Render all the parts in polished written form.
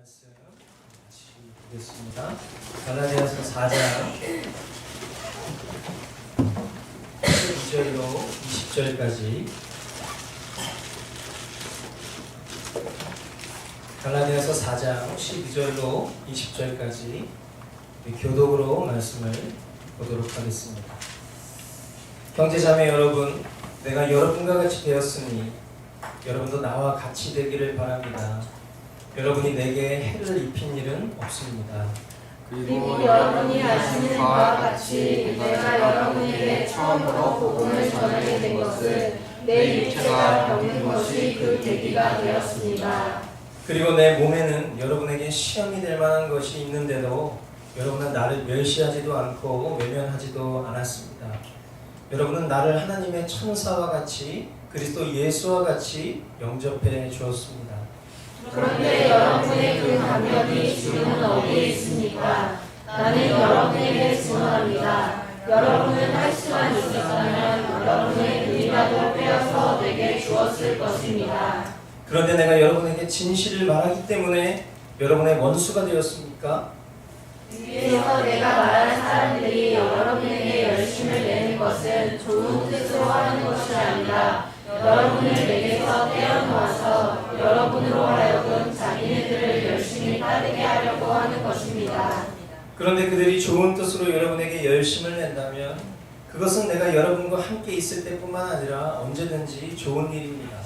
말씀 같이 보겠습니다. 갈라디아서 4장 12절로 20절까지. 갈라디아서 4장 12절로 20절까지 교독으로 말씀을 보도록 하겠습니다. 형제자매 여러분, 내가 여러분과 같이 되었으니 여러분도 나와 같이 되기를 바랍니다. 여러분이 내게 해를 입힌 일은 없습니다. 그리고 여러분이 아시는 바와 같이 내가 여러분에게 처음으로 복음을 전하게 된 것은 내 육체가 병든 것이 그 계기가 되었습니다. 그리고 내 몸에는 여러분에게 시험이 될 만한 것이 있는데도 여러분은 나를 멸시하지도 않고 외면하지도 않았습니다. 여러분은 나를 하나님의 천사와 같이 그리스도 예수와 같이 영접해 주었습니다. 그런데 여러분의 그 감격이 지금은 어디에 있습니까? 나는 여러분에게 증언합니다. 여러분은 할 수만 있었다면 여러분의 눈이라도 빼어서 내게 주었을 것입니다. 그런데 내가 여러분에게 진실을 말하기 때문에 여러분의 원수가 되었습니까? 위에서 내가 말한 사람들이 여러분에게 열심을 내는 것은 좋은 뜻으로 하는 것이 아니라 여러분을 내게서 떼어놓아서 여러분으로 하여금 자기네들을 열심히 따르게 하려고 하는 것입니다. 그런데 그들이 좋은 뜻으로 여러분에게 열심을 낸다면 그것은 내가 여러분과 함께 있을 때뿐만 아니라 언제든지 좋은 일입니다.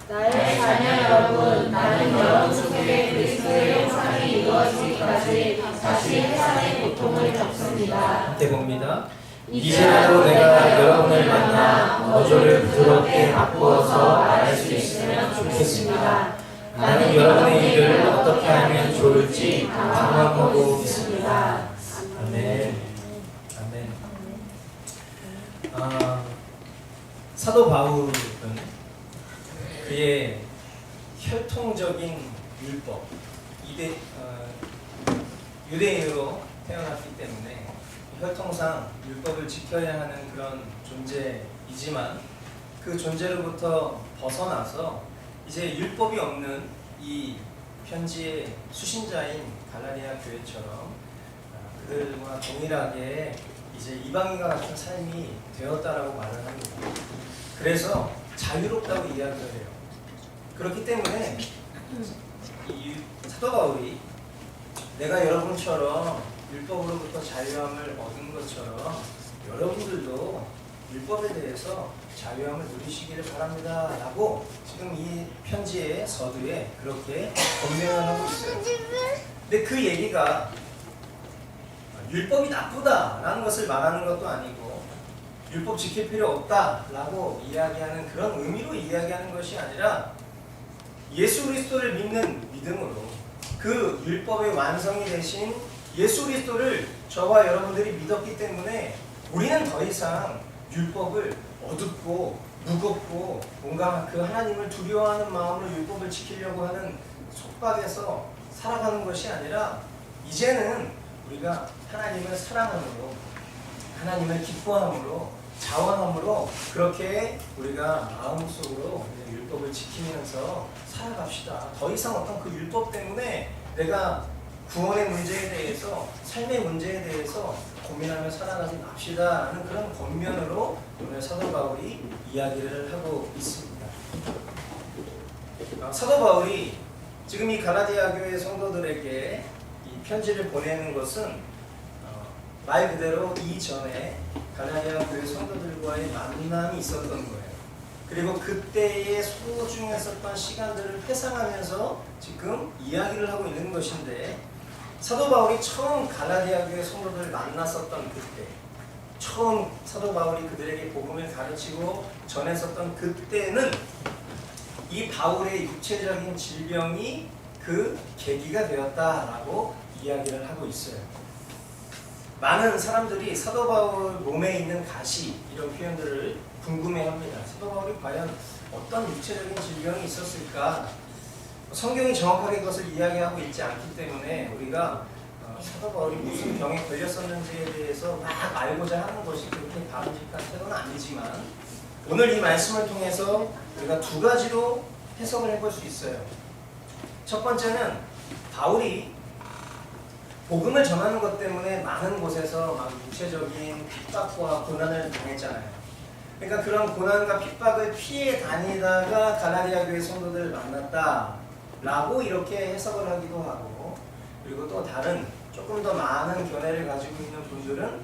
나의 자녀 여러분, 나는 여러분 속에 그리스도의 형상이 이루어지기까지 다시 해산의 고통을 겪습니다. 함께 봅니다. 이제라도 내가 여러분을 만나 어조를 부드럽게 바꾸어서 말할 수 있으면 좋겠습니다. 나는 여러분의 일을 어떻게 하면 좋을지 방황하고 있습니다. 아멘. 아멘. 사도 바울은 그의 혈통적인 율법, 유대인으로 태어났기 때문에 혈통상 율법을 지켜야 하는 그런 존재이지만 그 존재로부터 벗어나서 이제 율법이 없는 이 편지의 수신자인 갈라디아 교회처럼 그들과 동일하게 이제 이방인과 같은 삶이 되었다라고 말을 합니다. 그래서 자유롭다고 이야기를 해요. 그렇기 때문에 이 사도 바울이 내가 여러분처럼 율법으로부터 자유함을 얻은 것처럼 여러분들도 율법에 대해서 자유함을 누리시기를 바랍니다 라고 지금 이 편지의 서두에 그렇게 권면을 하고 있어요. 근데 그 얘기가 율법이 나쁘다라는 것을 말하는 것도 아니고 율법 지킬 필요 없다라고 이야기하는 그런 의미로 이야기하는 것이 아니라 예수 그리스도를 믿는 믿음으로 그 율법의 완성이 되신 예수 그리스도를 저와 여러분들이 믿었기 때문에 우리는 더 이상 율법을 어둡고 무겁고 뭔가 그 하나님을 두려워하는 마음으로 율법을 지키려고 하는 속박에서 살아가는 것이 아니라 이제는 우리가 하나님을 사랑함으로 하나님을 기뻐함으로 자원함으로 그렇게 우리가 마음속으로 율법을 지키면서 살아갑시다. 더 이상 어떤 그 율법 때문에 내가 구원의 문제에 대해서 삶의 문제에 대해서 고민하며 살아가지 맙시다 하는 그런 권면으로 오늘 사도 바울이 이야기를 하고 있습니다. 사도 바울이 지금 이 갈라디아 교회 성도들에게 이 편지를 보내는 것은 말 그대로 이전에 갈라디아 교회 성도들과의 만남이 있었던 거예요. 그리고 그때의 소중했었던 시간들을 회상하면서 지금 이야기를 하고 있는 것인데 사도 바울이 처음 갈라디아 교회 성도들을 만났었던 그때, 처음 사도 바울이 그들에게 복음을 가르치고 전했었던 그때는 이 바울의 육체적인 질병이 그 계기가 되었다라고 이야기를 하고 있어요. 많은 사람들이 사도 바울 몸에 있는 가시 이런 표현들을 궁금해합니다. 사도 바울이 과연 어떤 육체적인 질병이 있었을까? 성경이 정확하게 그것을 이야기하고 있지 않기 때문에 우리가 사도 바울이 무슨 병에 걸렸었는지에 대해서 막 알고자 하는 것이 그렇게 바람직한 태도는 아니지만 오늘 이 말씀을 통해서 우리가 두 가지로 해석을 해볼 수 있어요. 첫 번째는 바울이 복음을 전하는 것 때문에 많은 곳에서 막 육체적인 핍박과 고난을 당했잖아요. 그러니까 그런 고난과 핍박을 피해 다니다가 갈라디아 교회 성도들을 만났다라고 이렇게 해석을 하기도 하고, 그리고 또 다른 조금 더 많은 견해를 가지고 있는 분들은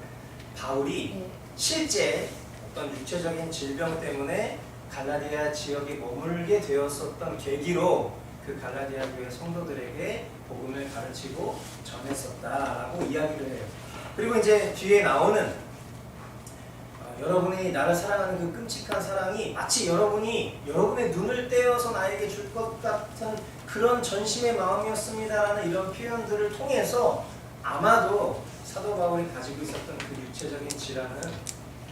바울이 실제 어떤 육체적인 질병 때문에 갈라디아 지역에 머물게 되었었던 계기로 그 갈라디아 교회 성도들에게 복음을 가르치고 전했었다라고 이야기를 해요. 그리고 이제 뒤에 나오는 여러분이 나를 사랑하는 그 끔찍한 사랑이 마치 여러분이 여러분의 눈을 떼어서 나에게 줄 것 같은 그런 전심의 마음이었습니다라는 이런 표현들을 통해서 아마도 사도 바울이 가지고 있었던 그 육체적인 질환은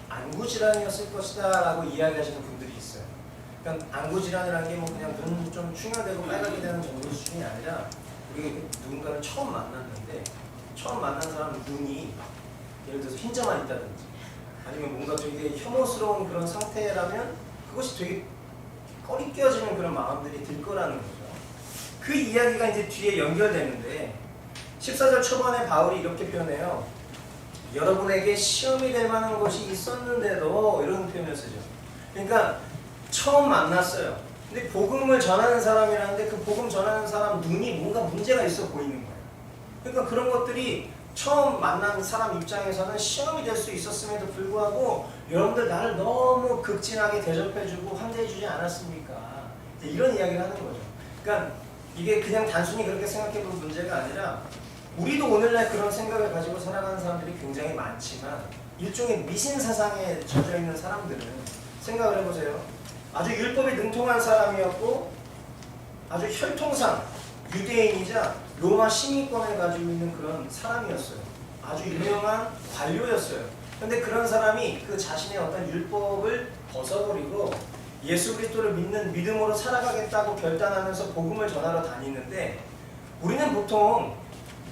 안구 질환이었을 것이다 라고 이야기하시는 분들이 있어요. 그러니까 안구 질환이라는 게 뭐 그냥 눈 좀 충혈되고 빨갛게 되는 정도 수준이 아니라, 우리 누군가를 처음 만났는데 처음 만난 사람 눈이 예를 들어서 흰자만 있다든지 아니면 뭔가 되게 혐오스러운 그런 상태라면 그것이 되게 꺼리껴지는 그런 마음들이 들 거라는 거죠. 그 이야기가 이제 뒤에 연결되는데 14절 초반에 바울이 이렇게 표현해요. 여러분에게 시험이 될 만한 것이 있었는데도, 이런 표현을 쓰죠. 그러니까 처음 만났어요. 근데 복음을 전하는 사람이라는데 그 복음 전하는 사람 눈이 뭔가 문제가 있어 보이는 거예요. 그러니까 그런 것들이 처음 만난 사람 입장에서는 시험이 될 수 있었음에도 불구하고 여러분들 나를 너무 극진하게 대접해주고 환대해주지 않았습니까? 이런 이야기를 하는 거죠. 그러니까 이게 그냥 단순히 그렇게 생각해볼 문제가 아니라, 우리도 오늘날 그런 생각을 가지고 살아가는 사람들이 굉장히 많지만 일종의 미신사상에 젖어있는 사람들은 생각을 해보세요. 아주 율법에 능통한 사람이었고 아주 혈통상 유대인이자 로마 시민권을 가지고 있는 그런 사람이었어요. 아주 유명한 관료였어요. 그런데 그런 사람이 그 자신의 어떤 율법을 벗어버리고 예수 그리스도를 믿는 믿음으로 살아가겠다고 결단하면서 복음을 전하러 다니는데, 우리는 보통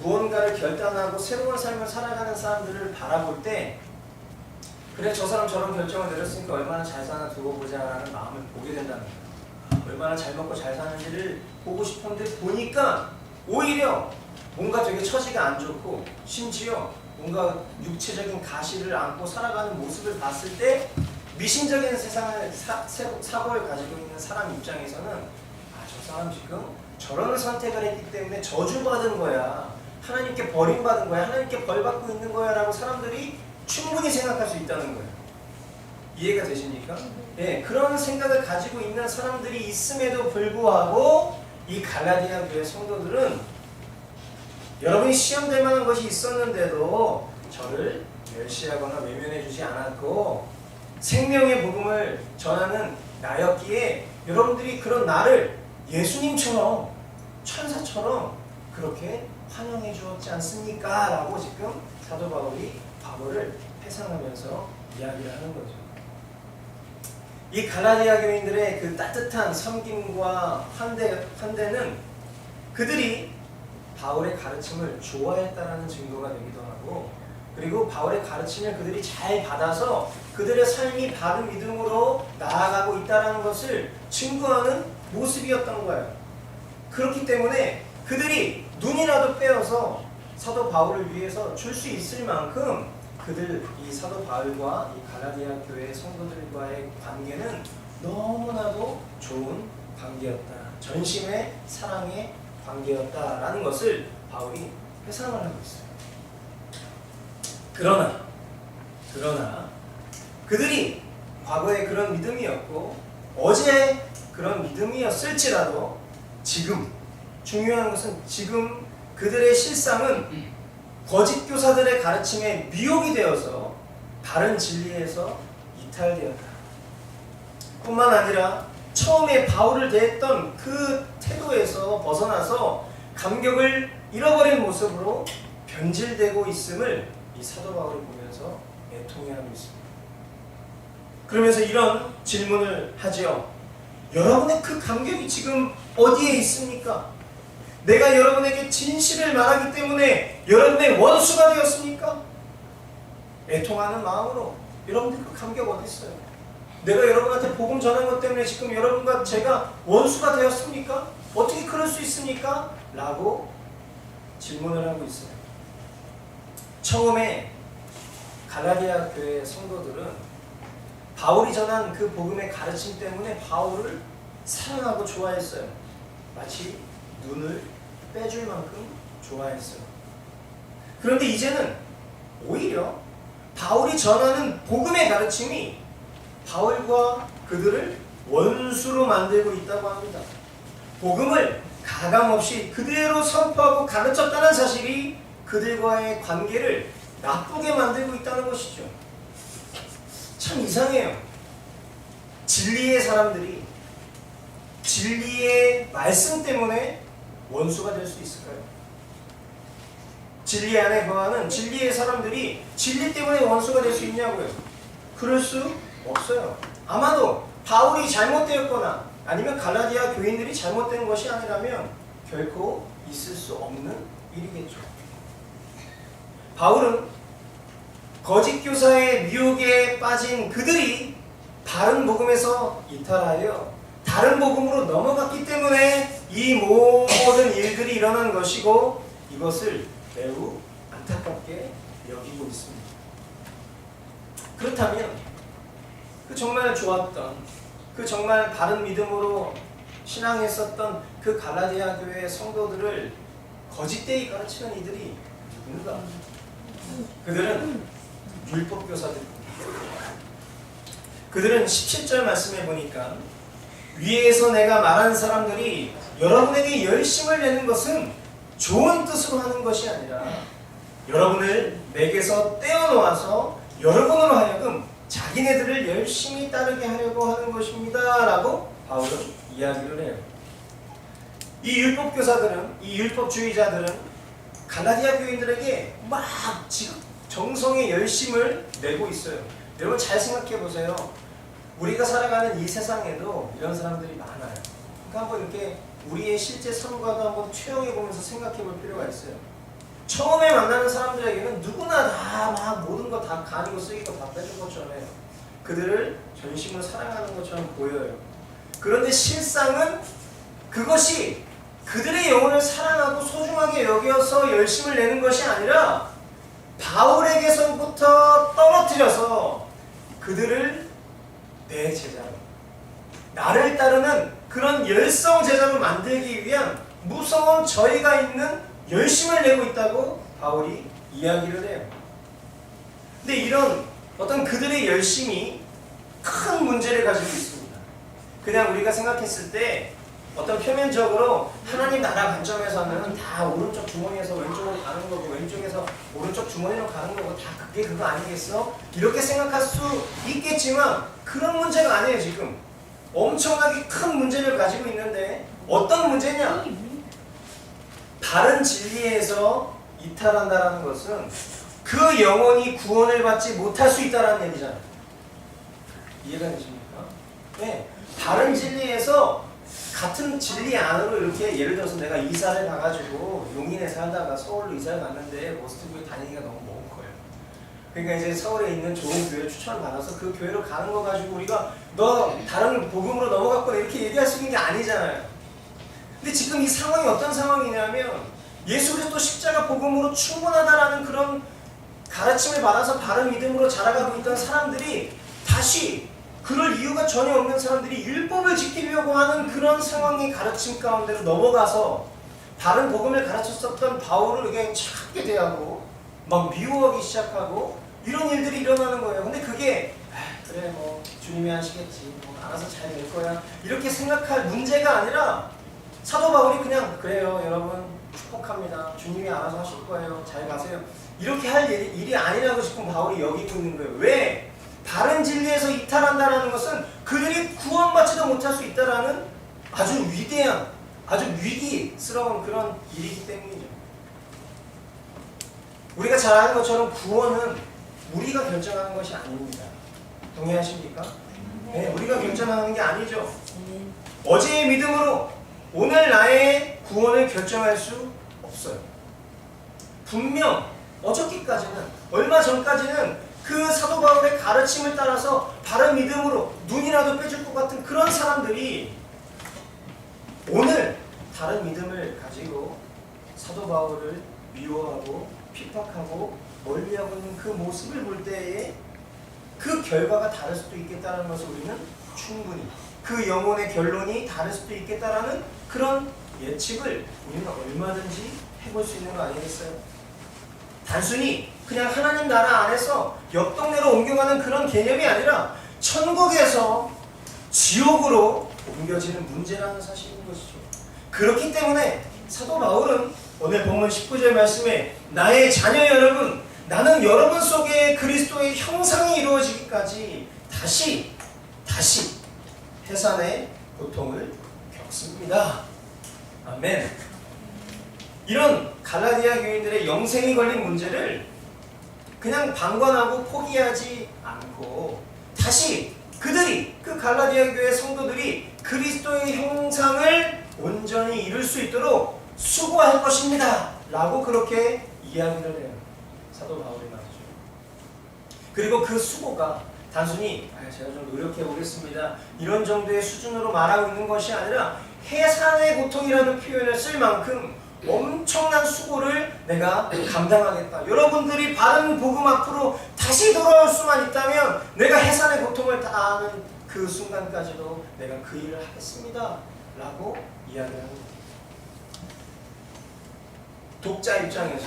무언가를 결단하고 새로운 삶을 살아가는 사람들을 바라볼 때, 그래 저 사람 저런 결정을 내렸으니까 얼마나 잘 사나 두고 보자 라는 마음을 보게 된다는 거예요. 얼마나 잘 먹고 잘 사는지를 보고 싶은데 보니까 오히려 뭔가 되게 처지가 안 좋고, 심지어 뭔가 육체적인 가시를 안고 살아가는 모습을 봤을 때 미신적인 세상을 사고를 가지고 있는 사람 입장에서는 저 사람 지금 저런 선택을 했기 때문에 저주받은 거야, 하나님께 버림받은 거야, 하나님께 벌받고 있는 거야 라고 사람들이 충분히 생각할 수 있다는 거예요. 이해가 되십니까? 네, 그런 생각을 가지고 있는 사람들이 있음에도 불구하고 이 갈라디아 교회 성도들은 여러분이 시험될 만한 것이 있었는데도 저를 멸시하거나 외면해 주지 않았고 생명의 복음을 전하는 나였기에 여러분들이 그런 나를 예수님처럼 천사처럼 그렇게 환영해 주었지 않습니까? 라고 지금 사도 바울이 과거를 회상하면서 이야기를 하는 거죠. 이 갈라디아 교인들의 그 따뜻한 섬김과 환대는 그들이 바울의 가르침을 좋아했다라는 증거가 되기도 하고, 그리고 바울의 가르침을 그들이 잘 받아서 그들의 삶이 바른 믿음으로 나아가고 있다는 것을 증거하는 모습이었던 거예요. 그렇기 때문에 그들이 눈이라도 빼어서 사도 바울을 위해서 줄 수 있을 만큼 이 사도 바울과 이 갈라디아 교회 성도들과의 관계는 너무나도 좋은 관계였다. 전심의 사랑의 관계였다라는 것을 바울이 회상을 하고 있어요. 그러나 그들이 과거에 그런 믿음이었고 어제 그런 믿음이었을지라도 지금 중요한 것은 지금 그들의 실상은 거짓 교사들의 가르침에 미혹이 되어서 다른 진리에서 이탈되었다. 뿐만 아니라 처음에 바울을 대했던 그 태도에서 벗어나서 감격을 잃어버린 모습으로 변질되고 있음을 이 사도 바울을 보면서 애통해하고 있습니다. 그러면서 이런 질문을 하지요. 여러분의 그 감격이 지금 어디에 있습니까? 내가 여러분에게 진실을 말하기 때문에 여러분의 원수가 되었습니까? 애통하는 마음으로 여러분들 그 감격 어디 있어요? 내가 여러분한테 복음 전한 것 때문에 지금 여러분과 제가 원수가 되었습니까? 어떻게 그럴 수 있습니까? 라고 질문을 하고 있어요. 처음에 갈라디아 교회 성도들은 바울이 전한 그 복음의 가르침 때문에 바울을 사랑하고 좋아했어요. 마치 눈을 빼줄 만큼 좋아했어요. 그런데 이제는 오히려 바울이 전하는 복음의 가르침이 바울과 그들을 원수로 만들고 있다고 합니다. 복음을 가감없이 그대로 선포하고 가르쳤다는 사실이 그들과의 관계를 나쁘게 만들고 있다는 것이죠. 참 이상해요. 진리의 사람들이 진리의 말씀 때문에 원수가 될 수 있을까요? 진리 안에 거하는 진리의 사람들이 진리 때문에 원수가 될 수 있냐고요? 그럴 수 없어요. 아마도 바울이 잘못되었거나 아니면 갈라디아 교인들이 잘못된 것이 아니라면 결코 있을 수 없는 일이겠죠. 바울은 거짓 교사의 미혹에 빠진 그들이 바른 복음에서 이탈하여 다른 복음으로 넘어갔기 때문에 이 모든 일들이 일어난 것이고 이것을 매우 안타깝게 여기고 있습니다. 그렇다면 그 정말 좋았던 그 정말 바른 믿음으로 신앙했었던 그 갈라디아 교회의 성도들을 거짓되이 가르치는 이들이 누군가? 그들은 율법 교사들입니다. 그들은 17절 말씀에 보니까 위에서 내가 말한 사람들이 여러분에게 열심을 내는 것은 좋은 뜻으로 하는 것이 아니라 여러분을 내게서 떼어놓아서 여러분으로 하여금 자기네들을 열심히 따르게 하려고 하는 것입니다 라고 바울은 이야기를 해요. 이 율법교사들은, 이 율법주의자들은 갈라디아 교인들에게 막 지금 정성의 열심을 내고 있어요. 여러분 잘 생각해 보세요. 우리가 살아가는 이 세상에도 이런 사람들이 많아요. 그러니까 한번 이렇게 우리의 실제 삶과도 한번 투영해 보면서 생각해 볼 필요가 있어요. 처음에 만나는 사람들에게는 누구나 다 막 모든 거 다 가리고 쓰기고 다 빼준 것처럼 해요. 그들을 전심으로 사랑하는 것처럼 보여요. 그런데 실상은 그것이 그들의 영혼을 사랑하고 소중하게 여겨서 열심을 내는 것이 아니라 바울에게서부터 떨어뜨려서 그들을 내 제자로, 나를 따르는 그런 열성 제자로 만들기 위한 무서운 저희가 있는 열심을 내고 있다고 바울이 이야기를 해요. 근데 이런 어떤 그들의 열심이 큰 문제를 가지고 있습니다. 그냥 우리가 생각했을 때 어떤 표면적으로 하나님 나라 관점에서는 다 오른쪽 주머니에서 왼쪽으로 가는 거고 왼쪽에서 오른쪽 주머니로 가는 거고 다 그게 그거 아니겠어? 이렇게 생각할 수 있겠지만 그런 문제가 아니에요. 지금 엄청나게 큰 문제를 가지고 있는데 어떤 문제냐? 바른 진리에서 이탈한다는 것은 그 영혼이 구원을 받지 못할 수 있다는 얘기잖아요. 이해가 되십니까? 네, 바른 진리에서 같은 진리 안으로 이렇게 예를 들어서 내가 이사를 가가지고 용인에 살다가 서울로 이사를 갔는데 모스트교회 다니기가 너무 먼 거예요. 그러니까 이제 서울에 있는 좋은 교회 추천을 받아서 그 교회로 가는 거 가지고 우리가 너 다른 복음으로 넘어갔거나 이렇게 얘기할 수 있는 게 아니잖아요. 근데 지금 이 상황이 어떤 상황이냐면 예수 그리스도 십자가 복음으로 충분하다라는 그런 가르침을 받아서 바른 믿음으로 자라가고 있던 사람들이 다시 그럴 이유가 전혀 없는 사람들이 율법을 지키려고 하는 그런 상황의 가르침 가운데로 넘어가서 다른 복음을 가르쳤었던 바울을 이게 차갑게 대하고 막 미워하기 시작하고 이런 일들이 일어나는 거예요. 근데 그게 그래 뭐 주님이 하시겠지 뭐 알아서 잘 될 거야 이렇게 생각할 문제가 아니라 사도 바울이 그냥 그래요 여러분 축복합니다. 주님이 알아서 하실 거예요. 잘 가세요. 이렇게 할 일이 아니라고 지금 바울이 여기고 있는 거예요. 왜? 다른 진리에서 이탈한다는 것은 그들이 구원받지도 못할 수 있다는 아주 위대한, 아주 위기스러운 그런 일이기 때문이죠. 우리가 잘 아는 것처럼 구원은 우리가 결정하는 것이 아닙니다. 동의하십니까? 네, 우리가 결정하는 게 아니죠. 어제의 믿음으로 오늘 나의 구원을 결정할 수 없어요. 분명 어저께까지는, 얼마 전까지는 그 사도 바울의 가르침을 따라서 바른 믿음으로 눈이라도 빼줄 것 같은 그런 사람들이 오늘 다른 믿음을 가지고 사도 바울을 미워하고 핍박하고 멀리하고 있는 그 모습을 볼 때에 그 결과가 다를 수도 있겠다는 것을 우리는 충분히 그 영혼의 결론이 다를 수도 있겠다라는 그런 예측을 우리는 얼마든지 해볼 수 있는 거 아니겠어요? 단순히 그냥 하나님 나라 안에서 옆 동네로 옮겨가는 그런 개념이 아니라 천국에서 지옥으로 옮겨지는 문제라는 사실인 것이죠. 그렇기 때문에 사도 바울은 오늘 본문 19절 말씀에 나의 자녀 여러분, 나는 여러분 속에 그리스도의 형상이 이루어지기까지 다시 해산의 고통을 겪습니다. 아멘. 이런 갈라디아 교인들의 영생이 걸린 문제를 그냥 방관하고 포기하지 않고 다시 그들이 그 갈라디아 교회 성도들이 그리스도의 형상을 온전히 이룰 수 있도록 수고할 것입니다 라고 그렇게 이야기를 해요. 사도 바울이 말이죠. 그리고 그 수고가 단순히 제가 좀 노력해 보겠습니다 이런 정도의 수준으로 말하고 있는 것이 아니라 해산의 고통이라는 표현을 쓸 만큼 엄청난 수고를 내가 감당하겠다. 여러분들이 바른 복음 앞으로 다시 돌아올 수만 있다면 내가 해산의 고통을 다 아는 그 순간까지도 내가 그 일을 하겠습니다 라고 이야기를 합니다. 독자 입장에서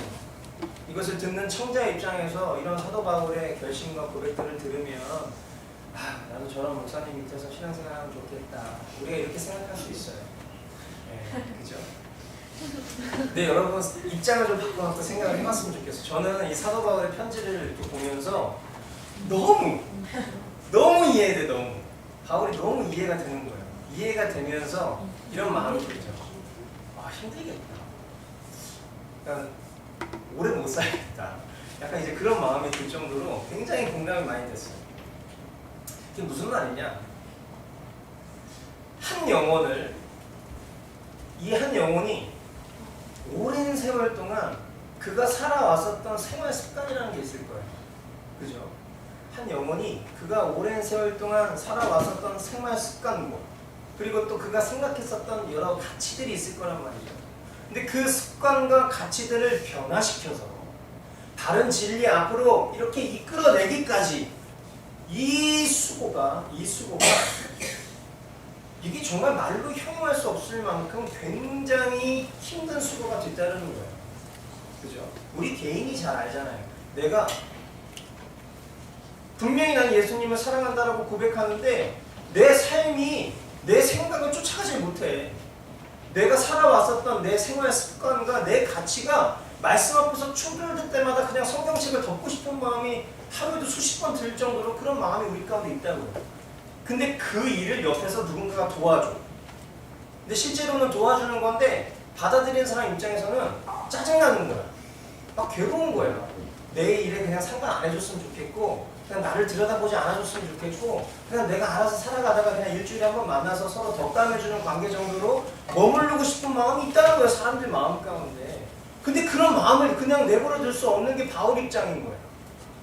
이것을 듣는 청자 입장에서 이런 사도 바울의 결심과 고백들을 들으면 나도 저런 목사님 밑에서 신앙생활하면 좋겠다. 우리가 이렇게 생각할 수 있어요. 네, 그죠? 네, 여러분 입장을 좀 바꿔서 생각을 해봤으면 좋겠어요. 저는 이 사도 바울의 편지를 이렇게 보면서 너무 이해돼. 너무 바울이 너무 이해가 되는 거예요. 이해가 되면서 이런 마음이 들죠. 힘들겠다. 약간 오래 못 살겠다. 약간 이제 그런 마음이 들 정도로 굉장히 공감이 많이 됐어요. 이게 무슨 말이냐? 이 한 영혼이 오랜 세월 동안 그가 살아왔었던 생활 습관이라는 게 있을 거예요. 그죠? 한 영혼이 그가 오랜 세월 동안 살아왔었던 생활 습관과 그리고 또 그가 생각했었던 여러 가치들이 있을 거란 말이죠. 근데 그 습관과 가치들을 변화시켜서 다른 진리 앞으로 이렇게 이끌어내기까지 이 수고가 이게 정말 말로 형용할 수 없을 만큼 굉장히 힘든 수고가 뒤따르는 거예요. 그죠? 우리 개인이 잘 알잖아요. 내가 분명히 난 예수님을 사랑한다라고 고백하는데 내 삶이 내 생각을 쫓아가지 못해. 내가 살아왔었던 내 생활 습관과 내 가치가 말씀 앞에서 충돌될 때마다 그냥 성경책을 덮고 싶은 마음이 하루에도 수십 번 들 정도로 그런 마음이 우리 가운데 있다고요. 근데 그 일을 옆에서 누군가가 도와줘. 근데 실제로는 도와주는 건데 받아들이는 사람 입장에서는 짜증나는 거야. 막 괴로운 거야. 내 일에 그냥 상관 안 해줬으면 좋겠고 그냥 나를 들여다보지 않아줬으면 좋겠고 그냥 내가 알아서 살아가다가 그냥 일주일에 한 번 만나서 서로 덕담해주는 관계 정도로 머무르고 싶은 마음이 있다는 거예요. 사람들 마음 가운데. 근데 그런 마음을 그냥 내버려 둘 수 없는 게 바울 입장인 거예요.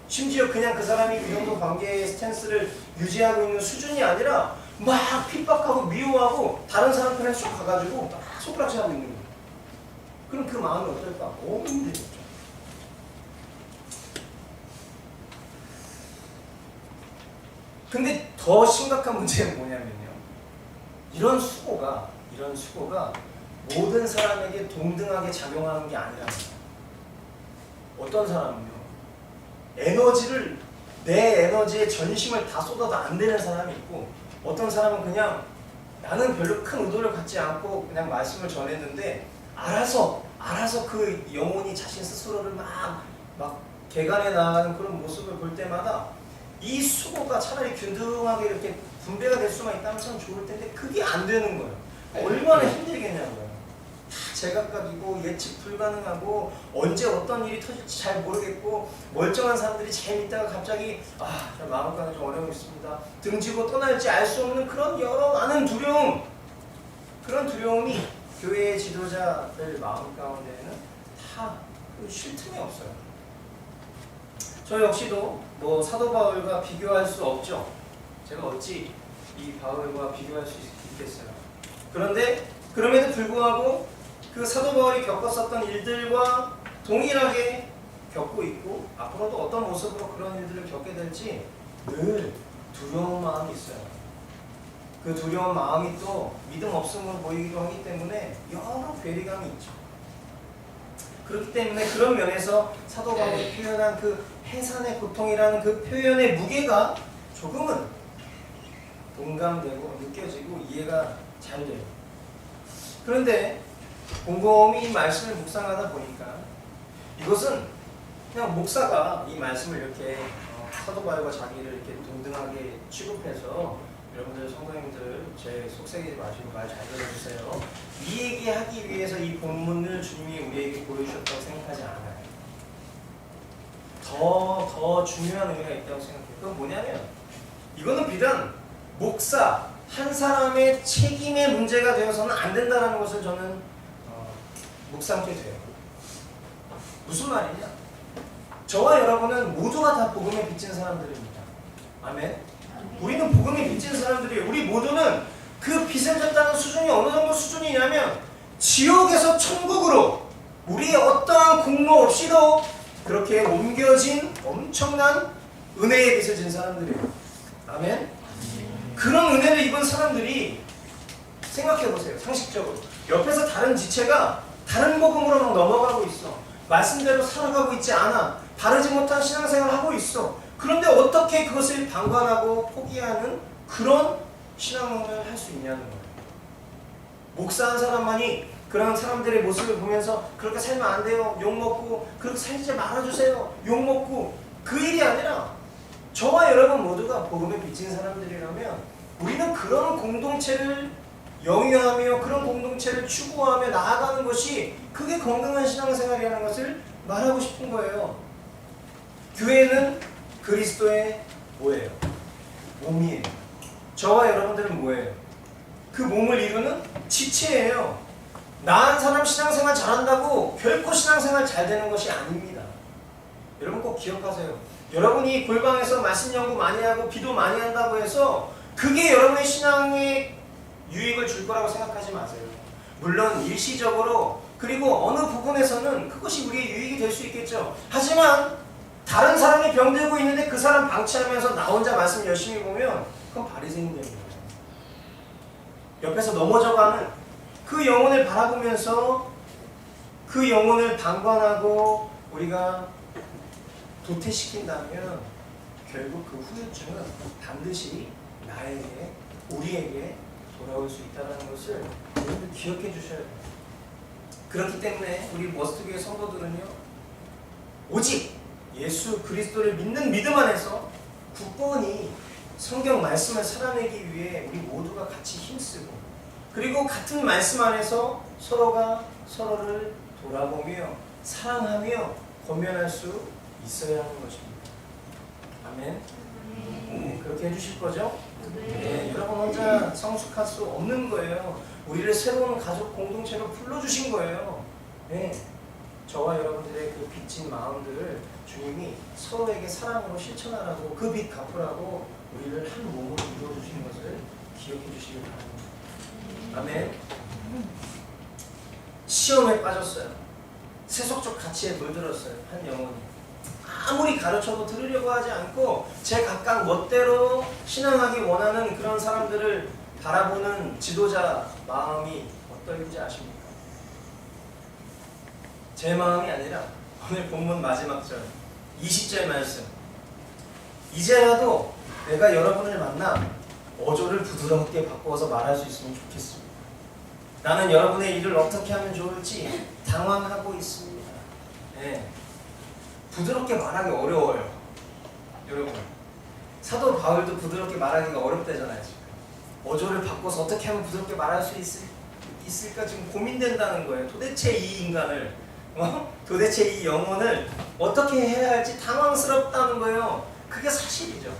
심지어 그냥 그 사람이 그 정도 관계의 스탠스를 유지하고 있는 수준이 아니라 막 핍박하고 미워하고 다른 사람 편에 쏙 가가지고 막 손가락질하고 있는 거예요. 그럼 그 마음이 어떨까? 너무 힘들겠죠. 근데 더 심각한 문제는 뭐냐면요. 이런 수고가 모든 사람에게 동등하게 작용하는 게 아니라는 거예요. 어떤 사람은요. 내 에너지에 전심을 다 쏟아도 안 되는 사람이 있고 어떤 사람은 그냥 나는 별로 큰 의도를 갖지 않고 그냥 말씀을 전했는데 알아서 그 영혼이 자신 스스로를 막 개간해 나가는 그런 모습을 볼 때마다 이 수고가 차라리 균등하게 이렇게 분배가 될 수만 있다면 참 좋을 텐데 그게 안 되는 거예요. 얼마나 힘들겠냐고요. 다 제각각이고 예측 불가능하고 언제 어떤 일이 터질지 잘 모르겠고 멀쩡한 사람들이 제일 있다가 갑자기 저 마음과는 좀 어려움이 있습니다. 등지고 떠날지 알 수 없는 그런 여러 많은 두려움, 그런 두려움이 교회의 지도자들 마음 가운데에는 다 쉴 틈이 없어요. 저 역시도 뭐 사도 바울과 비교할 수 없죠. 제가 어찌 이 바울과 비교할 수 있겠어요. 그런데 그럼에도 불구하고 그 사도 바울이 겪었었던 일들과 동일하게 겪고 있고 앞으로도 어떤 모습으로 그런 일들을 겪게 될지 늘 두려운 마음이 있어요. 그 두려운 마음이 또 믿음 없음으로 보이기도 하기 때문에 여러 괴리감이 있죠. 그렇기 때문에 그런 면에서 사도 바울이 표현한 그 해산의 고통이라는 그 표현의 무게가 조금은 동감되고 느껴지고 이해가 잘 돼요. 그런데 곰곰이 이 말씀을 묵상하다 보니까 이것은 그냥 목사가 이 말씀을 이렇게 사도 바울과 자기를 이렇게 동등하게 취급해서 여러분들 성도님들 제 속삭이지 마시고 말 잘 들어주세요. 이 얘기하기 위해서 이 본문을 주님이 우리에게 보여주셨다고 생각하지 않아요. 더 중요한 의미가 있다고 생각해요. 그건 뭐냐면 이거는 비단 목사 한 사람의 책임의 문제가 되어서는 안 된다는 것을 저는 묵상하게 돼요. 무슨 말이냐? 저와 여러분은 모두가 다 복음에 비친 사람들입니다. 아멘. 우리는 복음에 비친 사람들이에요. 우리 모두는 그 빛을 졌다는 수준이 어느 정도 수준이냐면 지옥에서 천국으로 우리의 어떠한 공로 없이도 그렇게 옮겨진 엄청난 은혜의 빛을 진 사람들이에요. 아멘. 그런 은혜를 입은 사람들이 생각해보세요. 상식적으로 옆에서 다른 지체가 다른 복음으로 막 넘어가고 있어. 말씀대로 살아가고 있지 않아. 바르지 못한 신앙생활을 하고 있어. 그런데 어떻게 그것을 방관하고 포기하는 그런 신앙생활을 할 수 있냐는 거예요. 목사 한 사람만이 그런 사람들의 모습을 보면서 그렇게 살면 안 돼요. 욕먹고 그렇게 살지 말아주세요. 욕먹고 그 일이 아니라 저와 여러분 모두가 복음에 비친 사람들이라면 우리는 그런 공동체를 영위하며 그런 공동체를 추구하며 나아가는 것이 그게 건강한 신앙생활이라는 것을 말하고 싶은 거예요. 교회는 그리스도의 뭐예요? 몸이에요. 저와 여러분들은 뭐예요? 그 몸을 이루는 지체예요. 나 한 사람 신앙생활 잘한다고 결코 신앙생활 잘 되는 것이 아닙니다. 여러분 꼭 기억하세요. 여러분이 골방에서 말씀 연구 많이 하고 기도 많이 한다고 해서 그게 여러분의 신앙에 유익을 줄 거라고 생각하지 마세요. 물론 일시적으로 그리고 어느 부분에서는 그것이 우리의 유익이 될 수 있겠죠. 하지만 다른 사람이 병들고 있는데 그 사람 방치하면서 나 혼자 말씀 열심히 보면 그건 바리새인 되는 거예요. 옆에서 넘어져가는 그 영혼을 바라보면서 그 영혼을 방관하고 우리가 도태시킨다면 결국 그 후유증은 반드시 나에게, 우리에게 돌아올 수 있다는 것을 여러분들 기억해 주셔야 돼요. 그렇기 때문에 우리 머스트교회 성도들은요, 오직 예수 그리스도를 믿는 믿음 안에서 굳건히 성경 말씀을 살아내기 위해 우리 모두가 같이 힘쓰고 그리고 같은 말씀 안에서 서로가 서로를 돌아보며 사랑하며 권면할 수 있어야 하는 것입니다. 아멘. 네, 그렇게 해주실 거죠? 네, 여러분 혼자 성숙할 수 없는 거예요. 우리를 새로운 가족 공동체로 불러주신 거예요. 네, 저와 여러분들의 그 빚진 마음들을 주님이 서로에게 사랑으로 실천하라고 그 빚 갚으라고 우리를 한 몸으로 이루어주신 것을 기억해 주시기 바랍니다. 아멘. 시험에 빠졌어요. 세속적 가치에 물들었어요. 한 영혼이. 아무리 가르쳐도 들으려고 하지 않고 제 각각 멋대로 신앙하기 원하는 그런 사람들을 바라보는 지도자 마음이 어떨지 아십니까? 제 마음이 아니라 오늘 본문 마지막 절 20절 말씀, 이제라도 내가 여러분을 만나 어조를 부드럽게 바꿔서 말할 수 있으면 좋겠습니다. 나는 여러분의 일을 어떻게 하면 좋을지 당황하고 있습니다. 네. 부드럽게 말하기 어려워요. 여러분, 사도 바울도 부드럽게 말하기가 어렵다잖아요. 지금 어조를 바꿔서 어떻게 하면 부드럽게 말할 수 있을까 지금 고민된다는 거예요. 도대체 이 인간을, 도대체 이 영혼을 어떻게 해야 할지 당황스럽다는 거예요. 그게 사실이죠.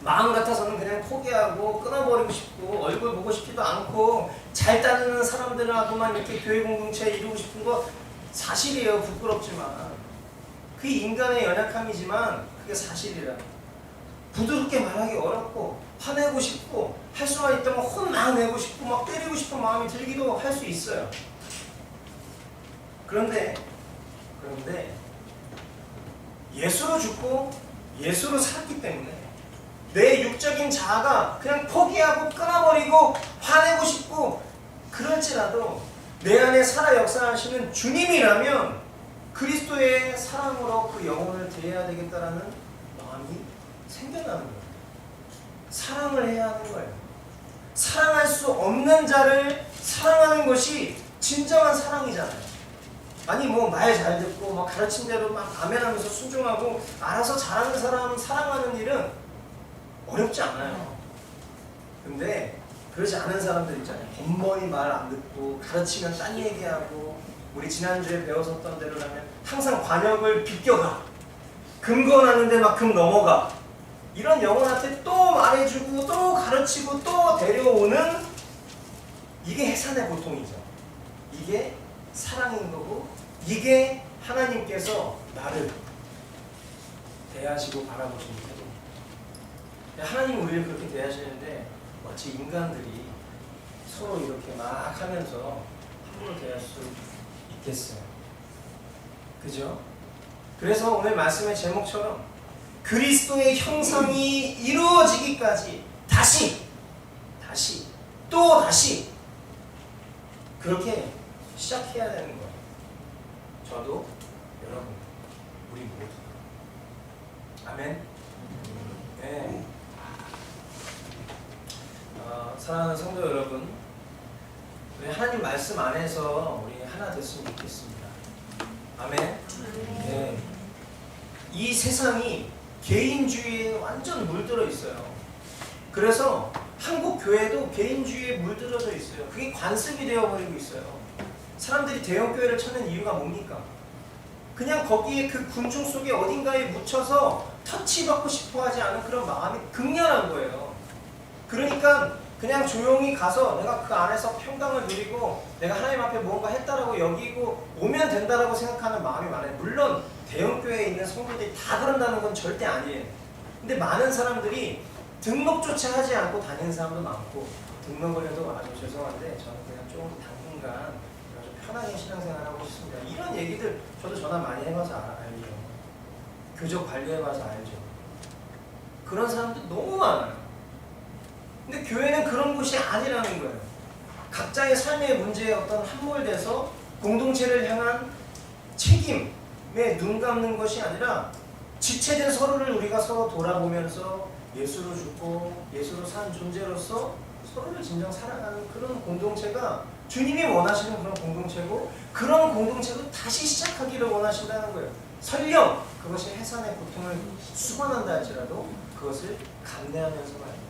마음 같아서는 그냥 포기하고 끊어버리고 싶고 얼굴 보고 싶지도 않고 잘 따르는 사람들하고만 이렇게 교회 공동체 이루고 싶은 거 사실이에요. 부끄럽지만 그 인간의 연약함이지만 그게 사실이라. 부드럽게 말하기 어렵고 화내고 싶고 할 수만 있다면 혼나내고 싶고 막 때리고 싶은 마음이 들기도 할 수 있어요. 그런데 그런데 예수로 죽고 예수로 살았기 때문에 내 육적인 자아가 그냥 포기하고 끊어버리고 화내고 싶고 그럴지라도 내 안에 살아 역사하시는 주님이라면 그리스도의 사랑으로 그 영혼을 대해야 되겠다라는 마음이 생겨나는 거예요. 사랑을 해야 하는 거예요. 사랑할 수 없는 자를 사랑하는 것이 진정한 사랑이잖아요. 아니 뭐 말 잘 듣고 막 가르친 대로 막 아멘하면서 순종하고 알아서 잘하는 사람 사랑하는 일은 어렵지 않아요. 근데 그러지 않은 사람들 있잖아요. 번번이 말 안 듣고 가르치면 딴 얘기하고 우리 지난주에 배웠었던 대로라면 항상 관역을 비껴가 금건하는데 막 금 넘어가 이런 영혼한테 또 말해주고 또 가르치고 또 데려오는 이게 해산의 고통이죠. 이게 사랑인 거고 이게 하나님께서 나를 대하시고 바라보시는 태도입니다. 하나님 우리를 그렇게 대하시는데 어찌 인간들이 서로 이렇게 막 하면서 함부로 대할 수 있겠어요. 그죠? 그래서 오늘 말씀의 제목처럼 그리스도의 형상이 이루어지기까지 다시 또 다시 그렇게 시작해야 되는 거예요. 저도 여러분 우리 모두 아멘. 네. 사랑하는 성도 여러분, 우리 하나님 말씀 안에서 우리 하나 됐으면 좋겠습니다. 아멘. 네. 이 세상이 개인주의에 완전 물들어 있어요. 그래서 한국 교회도 개인주의에 물들어져 있어요. 그게 관습이 되어버리고 있어요. 사람들이 대형 교회를 찾는 이유가 뭡니까? 그냥 거기에 그 군중 속에 어딘가에 묻혀서 터치받고 싶어 하지 않은 그런 마음이 극렬한 거예요. 그러니까 그냥 조용히 가서 내가 그 안에서 평강을 누리고 내가 하나님 앞에 무언가 했다라고 여기고 오면 된다라고 생각하는 마음이 많아요. 물론 대형 교회에 있는 성도들이 다 그런다는 건 절대 아니에요. 근데 많은 사람들이 등록조차 하지 않고 다니는 사람도 많고 등록을 해도 아주 죄송한데 저는 그냥 좀 당분간 좀 편하게 신앙생활 하고 싶습니다. 이런 얘기들 저도 전화 많이 해봐서 알죠. 교적 관리해봐서 알죠. 그런 사람들 너무 많아요. 근데 교회는 그런 곳이 아니라는 거예요. 각자의 삶의 문제에 어떤 함몰돼서 공동체를 향한 책임에 눈 감는 것이 아니라 지체된 서로를 우리가 서로 돌아보면서 예수로 죽고 예수로 산 존재로서 서로를 진정 사랑하는 그런 공동체가 주님이 원하시는 그런 공동체고 그런 공동체도 다시 시작하기를 원하신다는 거예요. 설령 그것이 해산의 고통을 수반한다 할지라도 그것을 감내하면서 말입니다.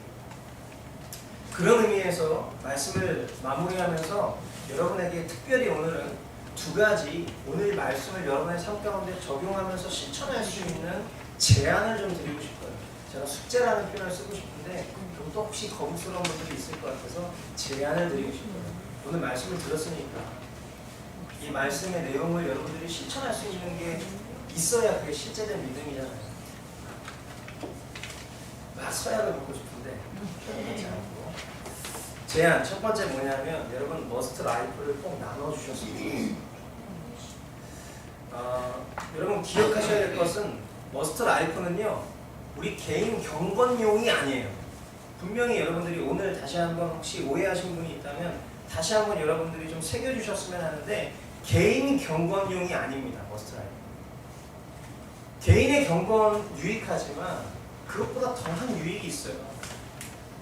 그런 의미에서 말씀을 마무리하면서 여러분에게 특별히 오늘은 두 가지 오늘 말씀을 여러분의 삶 가운데 적용하면서 실천할 수 있는 제안을 좀 드리고 싶어요. 제가 숙제라는 표현을 쓰고 싶은데 그것도 혹시 거부스러운 분들이 있을 것 같아서 제안을 드리고 싶어요. 오늘 말씀을 들었으니까 이 말씀의 내용을 여러분들이 실천할 수 있는 게 있어야 그게 실제된 믿음이잖아요. 막 서약을 받고 싶은데 그렇지 않고 제안 첫 번째 뭐냐면 여러분 머스트 라이프를 꼭 나눠주셨으면 좋겠습니다. 여러분 기억하셔야 될 것은 머스트 라이프는요 우리 개인 경건용이 아니에요. 분명히 여러분들이 오늘 다시 한번 혹시 오해하신 분이 있다면 다시 한번 여러분들이 좀 새겨주셨으면 하는데 개인 경건용이 아닙니다. 머스트 라이프. 개인의 경건 유익하지만 그것보다 더한 유익이 있어요.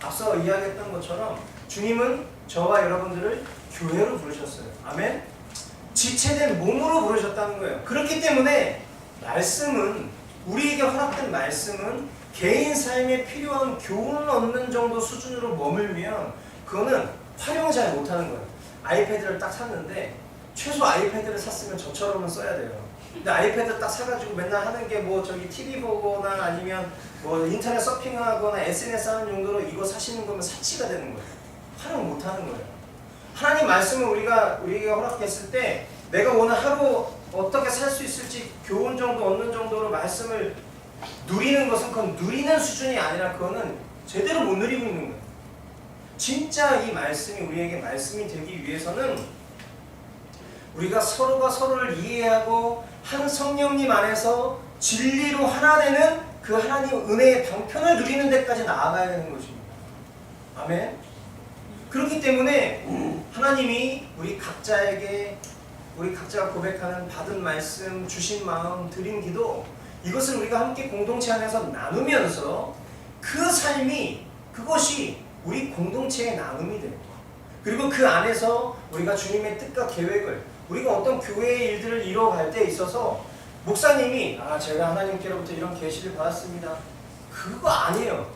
앞서 이야기했던 것처럼 주님은 저와 여러분들을 교회로 부르셨어요. 아멘? 지체된 몸으로 부르셨다는 거예요. 그렇기 때문에 말씀은 우리에게 허락된 말씀은 개인 삶에 필요한 교훈을 얻는 정도 수준으로 머물면 그거는 활용 잘 못하는 거예요. 아이패드를 딱 샀는데 최소 아이패드를 샀으면 저처럼은 써야 돼요. 근데 아이패드 딱 사가지고 맨날 하는 게 뭐 저기 TV 보거나 아니면 뭐 인터넷 서핑하거나 SNS 하는 용도로 이거 사시는 거면 사치가 되는 거예요. 활용 못하는 거예요. 하나님 말씀을 우리에게 허락했을 때 내가 오늘 하루 어떻게 살 수 있을지 교훈 정도 얻는 정도로 말씀을 누리는 것은 그건 누리는 수준이 아니라 그거는 제대로 못 누리고 있는 거예요. 진짜 이 말씀이 우리에게 말씀이 되기 위해서는 우리가 서로가 서로를 이해하고 한 성령님 안에서 진리로 하나 되는 그 하나님 은혜의 방편을 누리는 데까지 나아가야 되는 것입니다. 아멘. 그렇기 때문에 하나님이 우리 각자가 고백하는 받은 말씀, 주신 마음, 드린 기도, 이것을 우리가 함께 공동체 안에서 나누면서 그 삶이, 그것이 우리 공동체의 나눔이 되고, 그리고 그 안에서 우리가 주님의 뜻과 계획을, 우리가 어떤 교회의 일들을 이루어갈 때 있어서 목사님이 제가 하나님께로부터 이런 계시를 받았습니다, 그거 아니에요.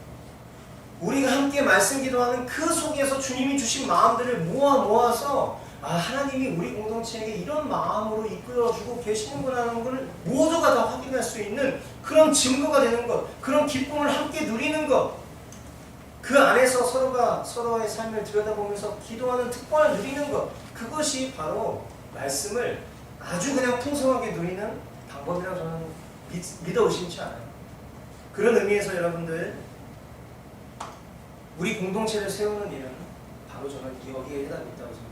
우리가 함께 말씀 기도하는 그 속에서 주님이 주신 마음들을 모아서 하나님이 우리 공동체에게 이런 마음으로 이끌어주고 계시는구나 하는 걸 모두가 다 확인할 수 있는 그런 증거가 되는 것, 그런 기쁨을 함께 누리는 것, 그 안에서 서로가 서로의 삶을 들여다보면서 기도하는 특권을 누리는 것, 그것이 바로 말씀을 아주 그냥 풍성하게 누리는 방법이라고 저는 믿어 의심치 않아요. 그런 의미에서 여러분들, 우리 공동체를 세우는 일은 바로 저는 여기에 해당이 있다고 생각합니다.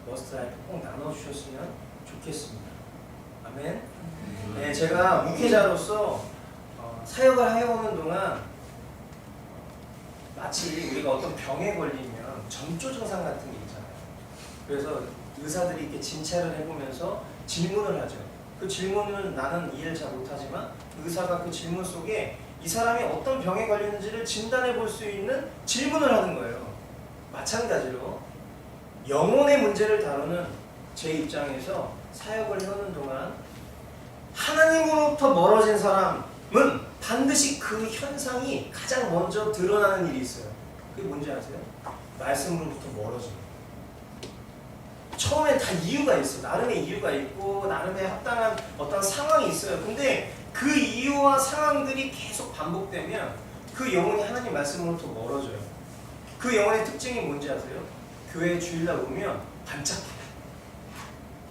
머스트 라이프 꼭 나눠주셨으면 좋겠습니다. 아멘. 네, 제가 목회자로서 사역을 해오는 동안 마치 우리가 어떤 병에 걸리면 전조 증상 같은 게 있잖아요. 그래서 의사들이 이렇게 진찰을 해보면서 질문을 하죠. 그 질문은 나는 이해를 잘 못하지만 의사가 그 질문 속에 이 사람이 어떤 병에 걸리는지를 진단해 볼 수 있는 질문을 하는 거예요. 마찬가지로 영혼의 문제를 다루는 제 입장에서 사역을 해오는 동안 하나님으로부터 멀어진 사람은 반드시 그 현상이 가장 먼저 드러나는 일이 있어요. 그게 뭔지 아세요? 말씀으로부터 멀어진 거예요. 처음엔 다 이유가 있어. 나름의 이유가 있고 나름의 합당한 어떤 상황이 있어요. 근데 그 이유와 상황들이 계속 반복되면 그 영혼이 하나님 말씀으로부터 멀어져요. 그 영혼의 특징이 뭔지 아세요? 교회에 주일날 오면 반짝해요.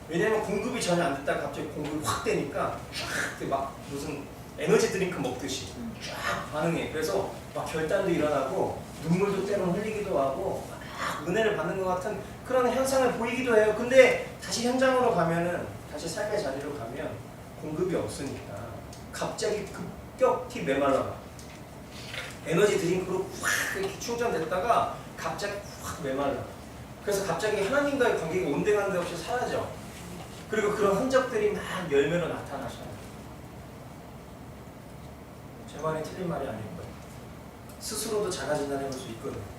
왜냐면 공급이 전혀 안 됐다가 갑자기 공급이 확 되니까 쫙 막 무슨 에너지 드링크 먹듯이 쫙 반응해. 그래서 막 결단도 일어나고 눈물도 때론 흘리기도 하고 막 은혜를 받는 것 같은 그런 현상을 보이기도 해요. 근데 다시 현장으로 가면은, 다시 삶의 자리로 가면 공급이 없으니까 갑자기 급격히 메말라가 에너지 드링크로 확 이렇게 충전됐다가 갑자기 확 메말라. 그래서 갑자기 하나님과의 관계가 온데간데 없이 사라져. 그리고 그런 흔적들이 막 열매로 나타나셔요. 제 말이 틀린 말이 아닐 거예요. 스스로도 자가 진단해 볼 수 있거든요.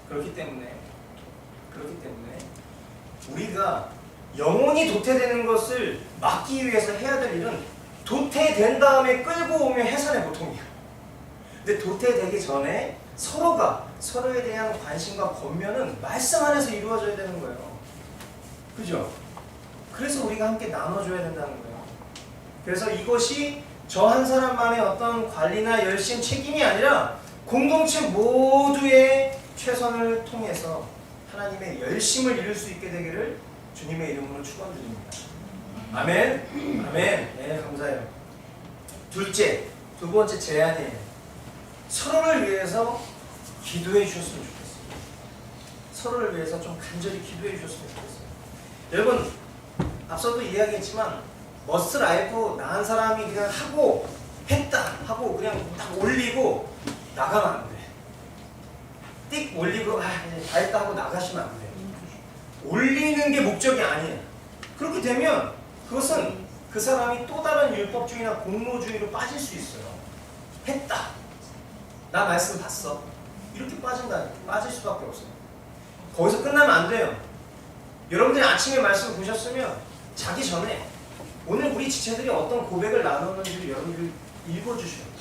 그렇기 때문에 우리가 영혼이 도태되는 것을 막기 위해서 해야 될 일은 도태된 다음에 끌고 오면 해산의 보통이야. 근데 도태되기 전에 서로가 서로에 대한 관심과 권면은 말씀 안에서 이루어져야 되는 거예요. 그죠? 그래서 우리가 함께 나눠줘야 된다는 거예요. 그래서 이것이 저 한 사람만의 어떤 관리나 열심, 책임이 아니라 공동체 모두의 최선을 통해서 하나님의 열심을 이룰 수 있게 되기를 주님의 이름으로 축원드립니다. 아멘. 아멘. 네, 감사해요. 두 번째 제안이에요. 서로를 위해서 기도해 주셨으면 좋겠어요. 서로를 위해서 좀 간절히 기도해 주셨으면 좋겠어요. 여러분, 앞서도 이야기했지만 머스트 라이프 나 한 사람이 그냥 하고 했다 하고 그냥 딱 올리고 나가면 안 돼. 띡 올리고 다 했다 하고 나가시면 안 돼. 올리는 게 목적이 아니에요. 그렇게 되면 그것은 그 사람이 또 다른 율법주의나 공로주의로 빠질 수 있어요. 했다. 나 말씀 봤어. 이렇게 빠질 수밖에 없어요. 거기서 끝나면 안 돼요. 여러분들이 아침에 말씀을 보셨으면 자기 전에 오늘 우리 지체들이 어떤 고백을 나눴는지를 여러분들이 읽어주셔야 돼요.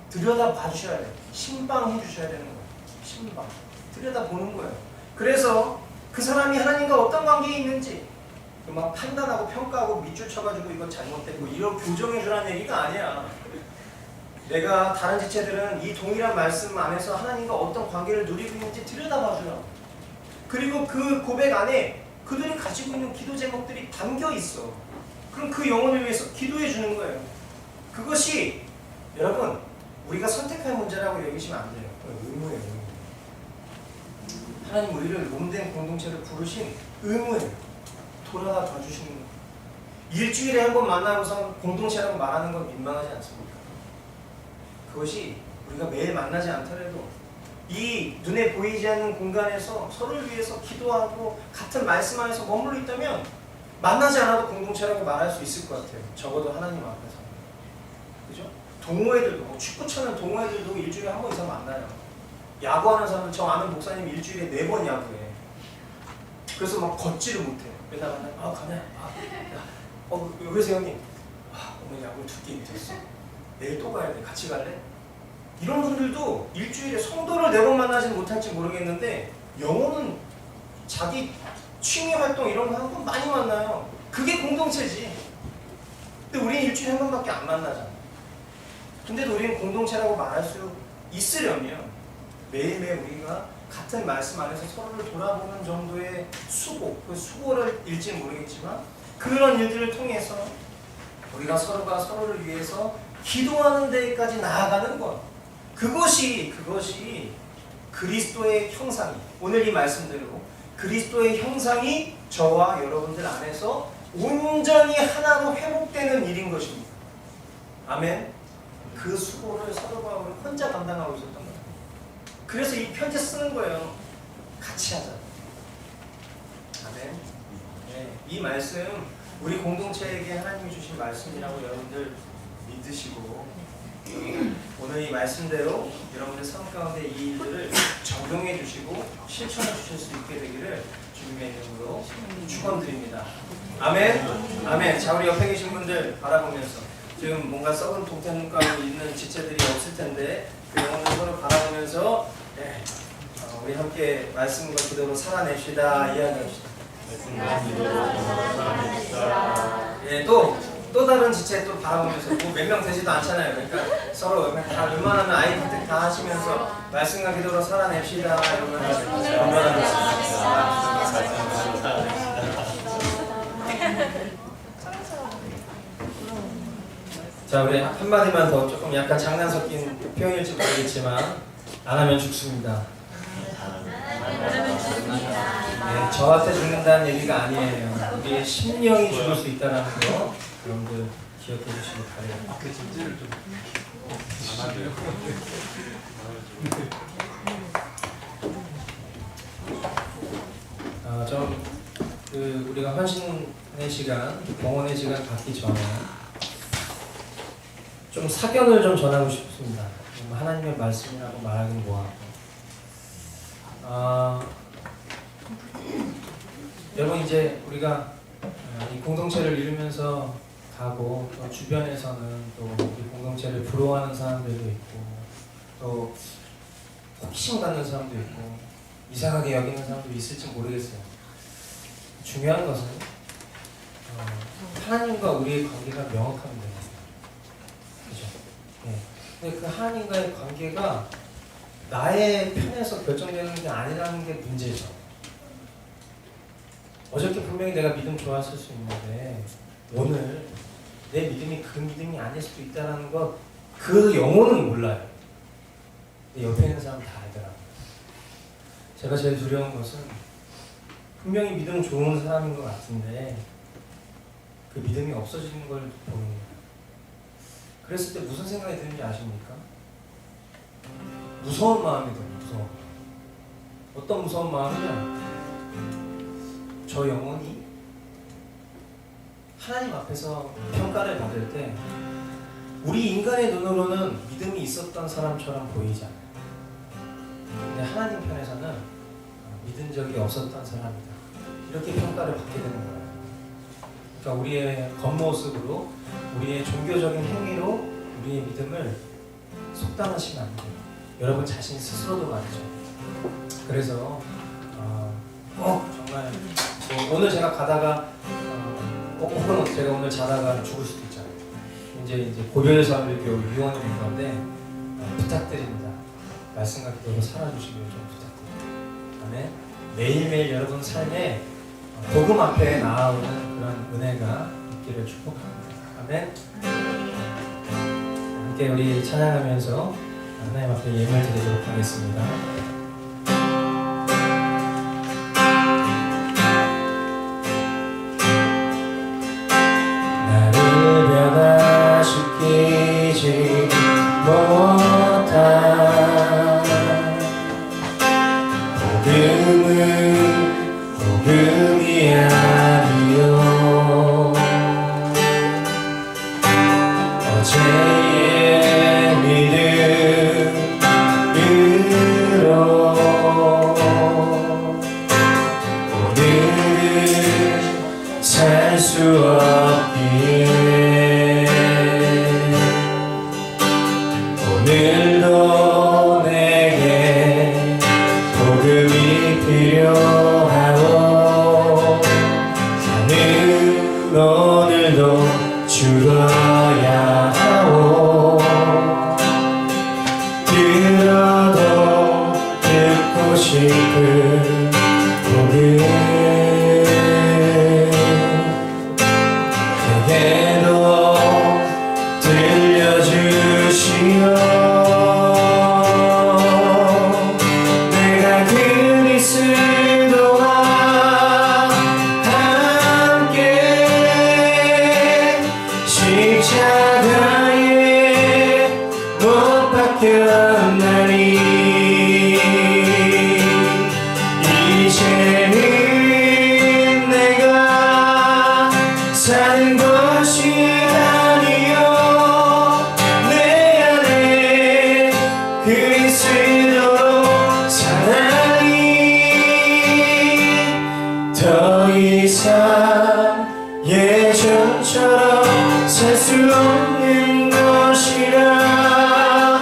들여다봐 주셔야 돼요. 신방해 주셔야 되는 거예요. 신방. 들여다보는 거예요. 그래서 그 사람이 하나님과 어떤 관계에 있는지 막 판단하고 평가하고 밑줄 쳐가지고 이건 잘못됐고 이런 교정해 주라는 얘기가 아니야. 내가 다른 지체들은 이 동일한 말씀 안에서 하나님과 어떤 관계를 누리고 있는지 들여다봐 주라. 그리고 그 고백 안에 그들이 가지고 있는 기도 제목들이 담겨 있어. 그럼 그 영혼을 위해서 기도해 주는 거예요. 그것이 여러분 우리가 선택할 문제라고 여기시면 안 돼요. 의무예요. 의무. 하나님 우리를 몸된 공동체를 부르신 의무예요. 돌아봐 주시는 거예요. 일주일에 한 번 만나고서 공동체라고 말하는 건 민망하지 않습니까? 그것이 우리가 매일 만나지 않더라도 이 눈에 보이지 않는 공간에서 서로를 위해서 기도하고 같은 말씀 안에서 머물러 있다면 만나지 않아도 공동체라고 말할 수 있을 것 같아요. 적어도 하나님 앞에서. 그죠? 동호회들도, 뭐 축구 차는 동호회들도 일주일에 한 번 이상 만나요. 야구하는 사람들, 저 아는 목사님 일주일에 4번 야구해. 그래서 막 걷지를 못해. 맨날 만나요. 아, 가냐? 왜 그러세요, 형님? 오늘 야구 2게임 됐어. 내일 또 가야 돼. 같이 갈래? 이런 분들도 일주일에 성도를 4번 만나지는 못할지 모르겠는데 영혼은 자기 취미 활동 이런 거 하고 많이 만나요. 그게 공동체지. 근데 우리는 일주일에 한 번밖에 안 만나잖아. 근데도 우리는 공동체라고 말할 수 있으려면 매일매일 우리가 같은 말씀 안에서 서로를 돌아보는 정도의 수고, 그 수고를 일지 모르겠지만 그런 일들을 통해서 우리가 서로가 서로를 위해서 기도하는 데까지 나아가는 것, 그것이 그리스도의 형상이, 오늘 이 말씀대로 그리스도의 형상이 저와 여러분들 안에서 온전히 하나로 회복되는 일인 것입니다. 아멘. 그 수고를 사도 바울은 혼자 감당하고 있었던 거예요. 그래서 이 편지 쓰는 거예요. 같이 하자. 아멘. 네, 이 말씀 우리 공동체에게 하나님이 주신 말씀이라고 여러분들 믿으시고 오늘 이 말씀대로 여러분들 삶 가운데 이 일들을 적용해 주시고 실천해 주실 수 있게 되기를 주님의 이름으로 축원드립니다. 아멘. 아멘. 자, 우리 옆에 계신 분들 바라보면서 지금 뭔가 썩은 독탄가로 있는 지체들이 없을 텐데 그 영혼을 서로 바라보면서 우리 함께 말씀과 기도로 살아냅시다. 이야기합시다. 또 다른 지체 또 바라보면서 뭐 몇 명 되지도 않잖아요. 그러니까 서로 다 웬만하면 아이 컨택 다 하시면서 말씀과 기도로 살아냅시다. 이러면 자, 우리 한마디만 더, 조금 약간 장난 섞인 표현일지 모르겠지만 안 하면 죽습니다. 네, 저한테 죽는다는 얘기가 아니에요. 우리의 심령이 죽을 수 있다는 거 여러분들 기억해 주시기 바랍니다. 그 진지를 좀 안 하네요. 우리가 헌신의 시간, 봉헌의 시간 갖기 전에 좀 사견을 좀 전하고 싶습니다. 하나님의 말씀이라고 말하긴 뭐하고. 여러분, 이제 우리가 이 공동체를 이루면서 가고 또 주변에서는 또 우리 공동체를 부러워하는 사람들도 있고 또 호기심 갖는 사람도 있고 이상하게 여기는 사람도 있을지 모르겠어요. 중요한 것은 하나님과 우리의 관계가 명확하면 돼요. 그죠? 네. 근데 그 하나님과의 관계가 나의 편에서 결정되는 게 아니라는 게 문제죠. 어저께 분명히 내가 믿음 좋았을 수 있는데 오늘 내 믿음이 그 믿음이 아닐 수도 있다는 것, 그 영혼은 몰라요. 근데 옆에 있는 사람 다 알더라고요. 제가 제일 두려운 것은 분명히 믿음 좋은 사람인 것 같은데 그 믿음이 없어지는 걸 보는 거예요. 그랬을 때 무슨 생각이 드는지 아십니까? 무서운 마음이 들어요. 무서운. 어떤 무서운 마음이냐? 저 영혼이 하나님 앞에서 평가를 받을 때 우리 인간의 눈으로는 믿음이 있었던 사람처럼 보이지 않아요. 근데 하나님 편에서는 믿은 적이 없었던 사람이다, 이렇게 평가를 받게 되는 거예요. 그러니까 우리의 겉모습으로, 우리의 종교적인 행위로 우리의 믿음을 속단하시면 안 돼요. 여러분 자신 스스로도 말이죠. 그래서 꼭 정말 오늘 제가 가다가 혹은 제가 오늘 자다가 죽을 수도 있잖아요. 이제 고별사교육 유언인 건데 부탁드립니다. 말씀과 기도로 살아주시길 좀 부탁드립니다. 아멘. 매일매일 여러분 삶에 복음 앞에 나아오는 그런 은혜가 있기를 축복합니다. 아멘. 함께 우리 찬양하면서 하나님 앞에 예물 드리도록 하겠습니다. 복음이 아니요 어제의 믿음으로 오늘은 살 수 없기에 오늘도 내게 복음이 필요하고 나는 오늘도 죽어야 하오 들어도 듣고 싶은 복음 내게도 들려주시오 내가 그리스도와 함께 십자가에 못 박혔나니 이제는 내가 사는 것이 아니요 내 안에 그리스도로 사나니 더 이상 예전처럼 살 수 없는 것이라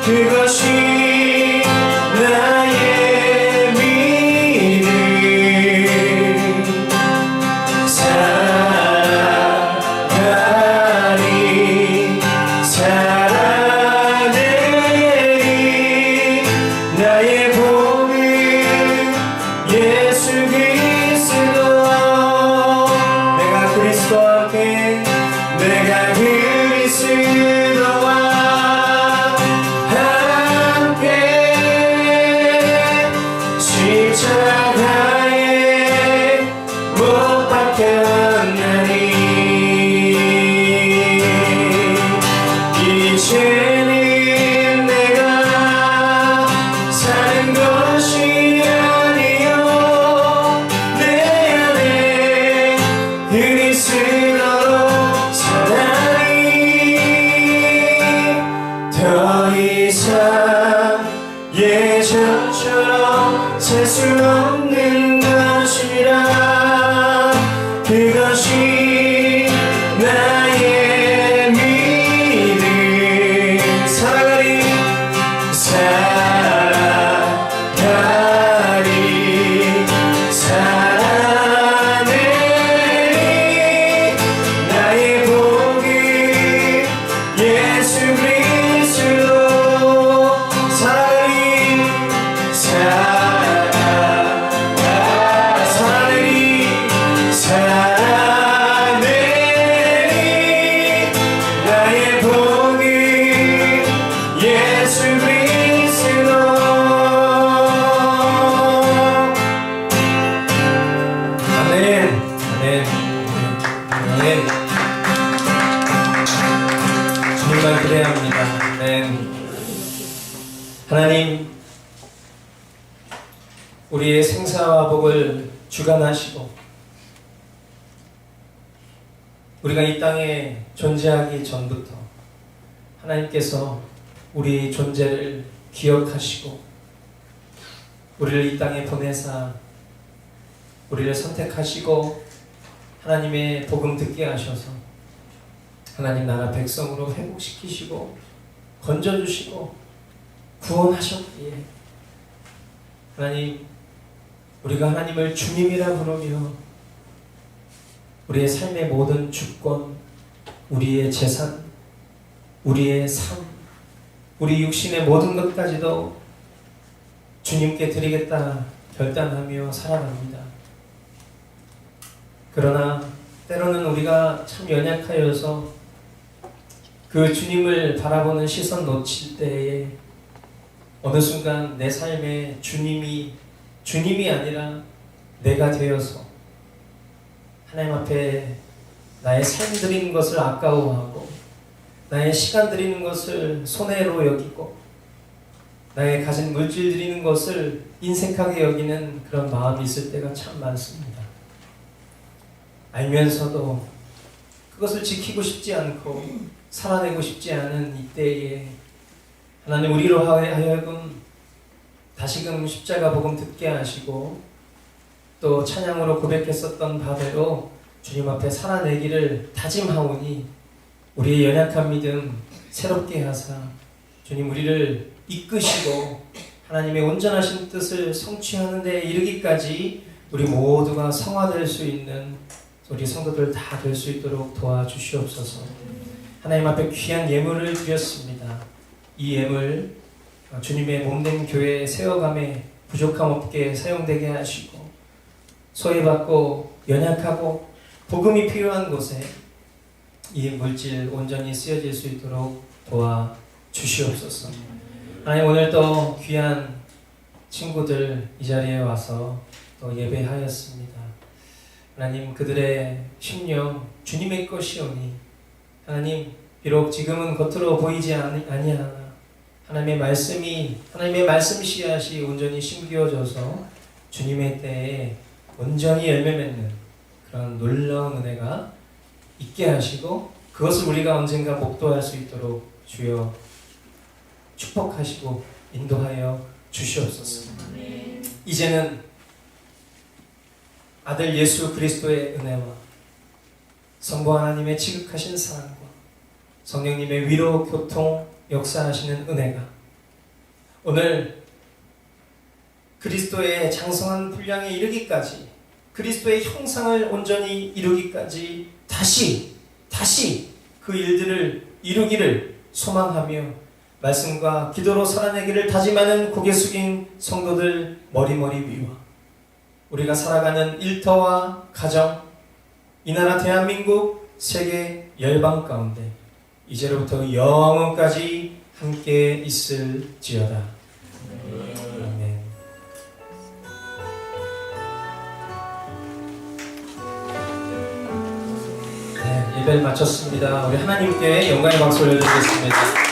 그것이 나의 믿음 살아가리 살아내리 나의 복음 예수 그리스도 내가 그리스도와 함께 내가 그리스도와 함께 십자가에 못 박혔나니 이제는 내가 사는 것이 아니요 내 안에 그리스도로 사나니 더 이상 예전처럼 살 수 없는 것이라 그것이 나의 믿음 살아가리 살아가리 살아내리 나의 복음 예수 그리스도 살아가리 살아내리 살아내리 나의 복음 예수 그리스도 아멘 아멘 아멘 주님만 그래야 합니다. 아멘 하나님 우리의 생사와 복을 주관하시고 우리가 이 땅에 존재하기 전부터 하나님께서 우리 존재를 기억하시고 우리를 이 땅에 보내사 우리를 선택하시고 하나님의 복음 듣게 하셔서 하나님 나라 백성으로 회복시키시고 건져주시고 구원하셨기에 하나님 우리가 하나님을 주님이라 부르며 우리의 삶의 모든 주권, 우리의 재산, 우리의 삶, 우리 육신의 모든 것까지도 주님께 드리겠다 결단하며 살아갑니다. 그러나 때로는 우리가 참 연약하여서 그 주님을 바라보는 시선 놓칠 때에 어느 순간 내 삶에 주님이 아니라 내가 되어서 하나님 앞에 나의 삶 드리는 것을 아까워하고 나의 시간 드리는 것을 손해로 여기고 나의 가진 물질 드리는 것을 인색하게 여기는 그런 마음이 있을 때가 참 많습니다. 알면서도 그것을 지키고 싶지 않고 살아내고 싶지 않은 이때에 하나님 우리로 하여금 다시금 십자가 복음 듣게 하시고 또 찬양으로 고백했었던 바대로 주님 앞에 살아내기를 다짐하오니 우리의 연약한 믿음 새롭게 하사 주님 우리를 이끄시고 하나님의 온전하신 뜻을 성취하는 데 이르기까지 우리 모두가 성화될 수 있는 우리 성도들 다 될 수 있도록 도와주시옵소서. 하나님 앞에 귀한 예물을 드렸습니다. 이 예물 주님의 몸된 교회에 세워감에 부족함 없게 사용되게 하시고 소외받고 연약하고 복음이 필요한 곳에 이 물질 온전히 쓰여질 수 있도록 도와주시옵소서. 하나님 오늘 또 귀한 친구들 이 자리에 와서 또 예배하였습니다. 하나님 그들의 심령 주님의 것이오니 하나님 비록 지금은 겉으로 보이지 아니하나 하나님의 말씀 씨앗이 온전히 심겨져서 주님의 때에 온전히 열매 맺는 그런 놀라운 은혜가 있게 하시고 그것을 우리가 언젠가 목도할 수 있도록 주여 축복하시고 인도하여 주시옵소서. 이제는 아들 예수 그리스도의 은혜와 성부 하나님의 지극하신 사랑과 성령님의 위로 교통 역사하시는 은혜가 오늘 그리스도의 장성한 분량에 이르기까지 그리스도의 형상을 온전히 이루기까지 다시 그 일들을 이루기를 소망하며 말씀과 기도로 살아내기를 다짐하는 고개 숙인 성도들 머리머리 위와 우리가 살아가는 일터와 가정, 이 나라 대한민국, 세계 열방 가운데 이제로부터 영원까지 함께 있을지어다. 아멘. 네, 예배를 마쳤습니다. 우리 하나님께 영광의 박수를 드리겠습니다.